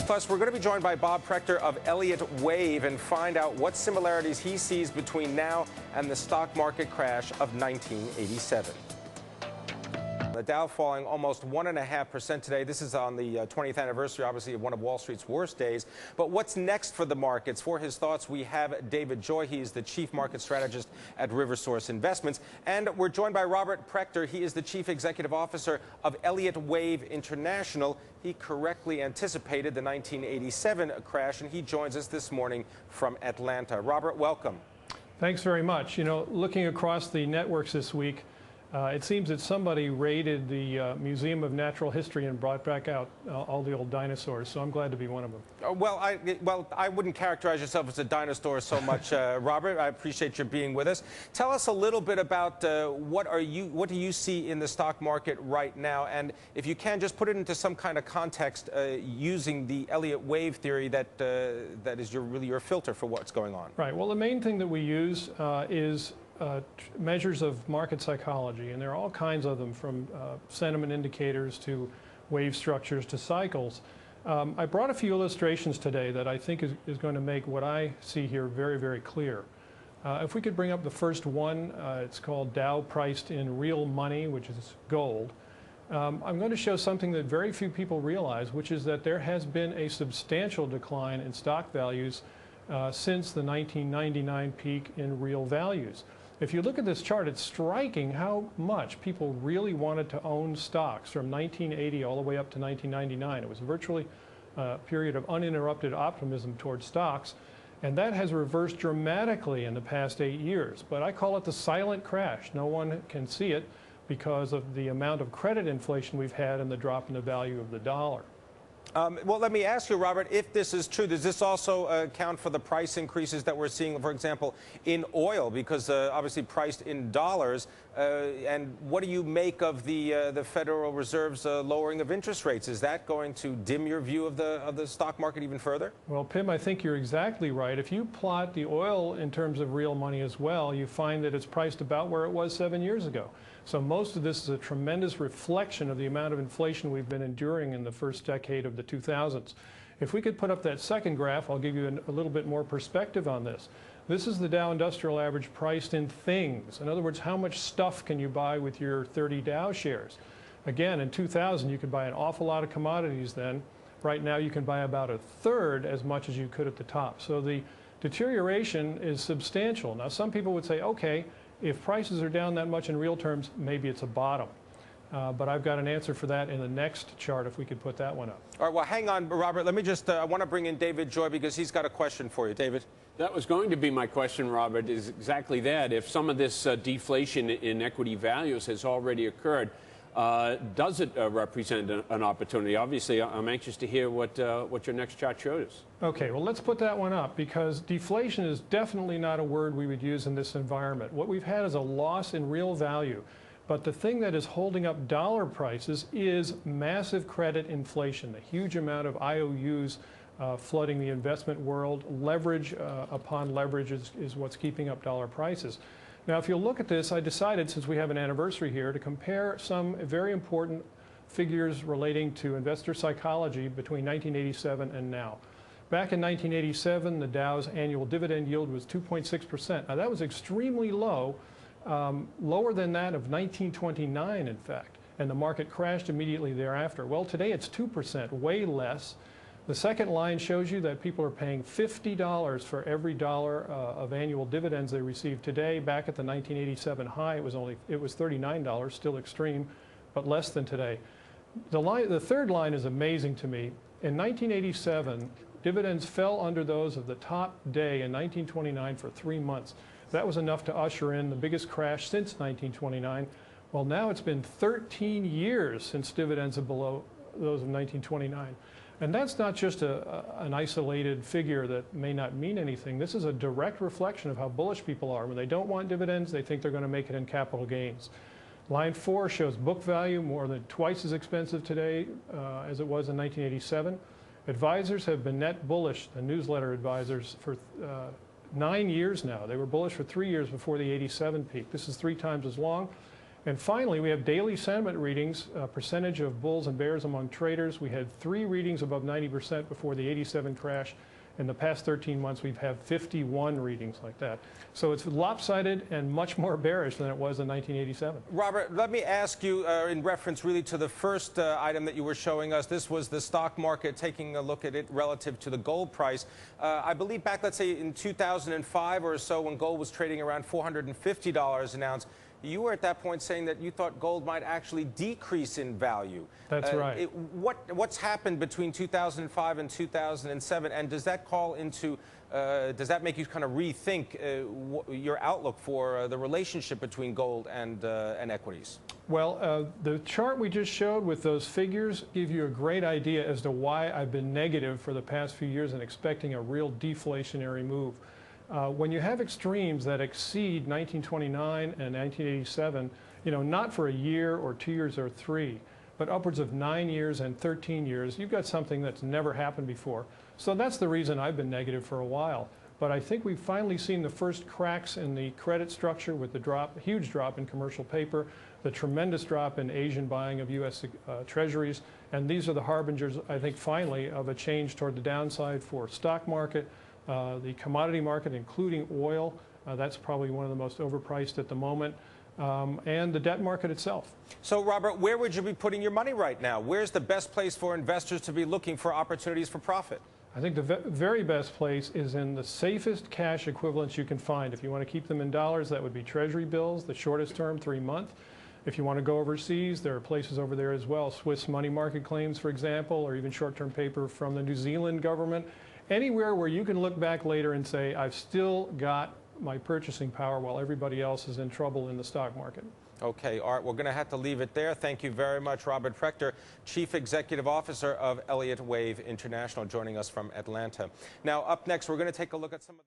Plus, we're going to be joined by Bob Prechter of Elliott Wave and find out what similarities he sees between now and the stock market crash of 1987. The Dow falling almost 1.5% today. This is on the 20th anniversary, obviously, of one of Wall Street's worst days. But what's next for the markets? For his thoughts, we have David Joy. He is the chief market strategist at RiverSource Investments. And we're joined by Robert Prechter. He is the chief executive officer of Elliott Wave International. He correctly anticipated the 1987 crash, and he joins us this morning from Atlanta. Robert, welcome. Thanks very much. You know, looking across the networks this week, it seems that somebody raided the Museum of Natural History and brought back out all the old dinosaurs, so I'm glad to be one of them. Well, I wouldn't characterize yourself as a dinosaur so much, Robert. I appreciate your being with us. Tell us a little bit about what do you see in the stock market right now, and if you can, just put it into some kind of context using the Elliott Wave theory that is really your filter for what's going on. Right. Well, the main thing that we use is measures of market psychology, and there are all kinds of them, from sentiment indicators to wave structures to cycles. I brought a few illustrations today that I think is going to make what I see here very, very clear. If we could bring up the first one, it's called Dow priced in real money, which is gold. I'm going to show something that very few people realize, which is that there has been a substantial decline in stock values since the 1999 peak in real values. If you look at this chart, it's striking how much people really wanted to own stocks from 1980 all the way up to 1999. It was virtually a period of uninterrupted optimism towards stocks, and that has reversed dramatically in the past 8 years. But I call it the silent crash. No one can see it because of the amount of credit inflation we've had and the drop in the value of the dollar. Well, let me ask you, Robert, if this is true, does this also account for the price increases that we're seeing, for example, in oil, because obviously priced in dollars? And what do you make of the Federal Reserve's lowering of interest rates? Is that going to dim your view of the stock market even further? Well, Pim, I think you're exactly right. If you plot the oil in terms of real money as well, you find that it's priced about where it was 7 years ago. So most of this is a tremendous reflection of the amount of inflation we've been enduring in the first decade of the 2000s. If we could put up that second graph, I'll give you a little bit more perspective on this. This is the Dow Industrial Average priced in things. In other words, how much stuff can you buy with your 30 Dow shares? Again, in 2000, you could buy an awful lot of commodities then. Right now, you can buy about a third as much as you could at the top. So the deterioration is substantial. Now, some people would say, okay, if prices are down that much in real terms, maybe it's a bottom. But I've got an answer for that in the next chart, if we could put that one up. All right, well, hang on, Robert. Let me just, I want to bring in David Joy because he's got a question for you. David? That was going to be my question, Robert, is exactly that. If some of this deflation in equity values has already occurred, does it represent an opportunity? Obviously, I'm anxious to hear what your next chart shows us. Okay, well, let's put that one up, because deflation is definitely not a word we would use in this environment. What we've had is a loss in real value. But the thing that is holding up dollar prices is massive credit inflation, a huge amount of IOUs flooding the investment world. Leverage upon leverage is what's keeping up dollar prices. Now, if you look at this, I decided, since we have an anniversary here, to compare some very important figures relating to investor psychology between 1987 and now. Back in 1987, the Dow's annual dividend yield was 2.6%. Now, that was extremely low, lower than that of 1929, in fact, and the market crashed immediately thereafter. Well, today it's 2%, way less. The second line shows you that people are paying $50 for every dollar of annual dividends they receive today. Back at the 1987 high, it was $39, still extreme, but less than today. The third line is amazing to me. In 1987, dividends fell under those of the top day in 1929 for 3 months. That was enough to usher in the biggest crash since 1929. Well, now it's been 13 years since dividends are below those of 1929. And that's not just an isolated figure that may not mean anything. This is a direct reflection of how bullish people are. When they don't want dividends, they think they're going to make it in capital gains. Line 4 shows book value, more than twice as expensive today as it was in 1987. Advisors have been net bullish, the newsletter advisors, for 9 years now. They were bullish for 3 years before the 87 peak. This is 3 times as long. And finally, we have daily sentiment readings, percentage of bulls and bears among traders. We had 3 readings above 90% before the '87 crash. In the past 13 months, we've had 51 readings like that. So it's lopsided and much more bearish than it was in 1987. Robert, let me ask you, in reference really to the first item that you were showing us, this was the stock market, taking a look at it relative to the gold price. I believe back, let's say, in 2005 or so, when gold was trading around $450 an ounce, you were at that point saying that you thought gold might actually decrease in value. That's right. What's happened between 2005 and 2007, and does that call into, does that make you kind of rethink your outlook for the relationship between gold and equities? Well, the chart we just showed with those figures give you a great idea as to why I've been negative for the past few years and expecting a real deflationary move. When you have extremes that exceed 1929 and 1987, not for a year or 2 years or 3, but upwards of 9 years and 13 years, you've got something that's never happened before. So that's the reason I've been negative for a while. But I think we've finally seen the first cracks in the credit structure with the huge drop in commercial paper, the tremendous drop in Asian buying of U.S. treasuries, and these are the harbingers, I think, finally, of a change toward the downside for stock market. The commodity market, including oil, that's probably one of the most overpriced at the moment, and the debt market itself. So, Robert, where would you be putting your money right now? Where's the best place for investors to be looking for opportunities for profit? I think the very best place is in the safest cash equivalents you can find. If you want to keep them in dollars, that would be Treasury bills, the shortest term, 3 month. If you want to go overseas, there are places over there as well, Swiss money market claims, for example, or even short-term paper from the New Zealand government. Anywhere where you can look back later and say, I've still got my purchasing power while everybody else is in trouble in the stock market. Okay, Art, we're going to have to leave it there. Thank you very much, Robert Prechter, Chief Executive Officer of Elliott Wave International, joining us from Atlanta. Now, up next, we're going to take a look at some of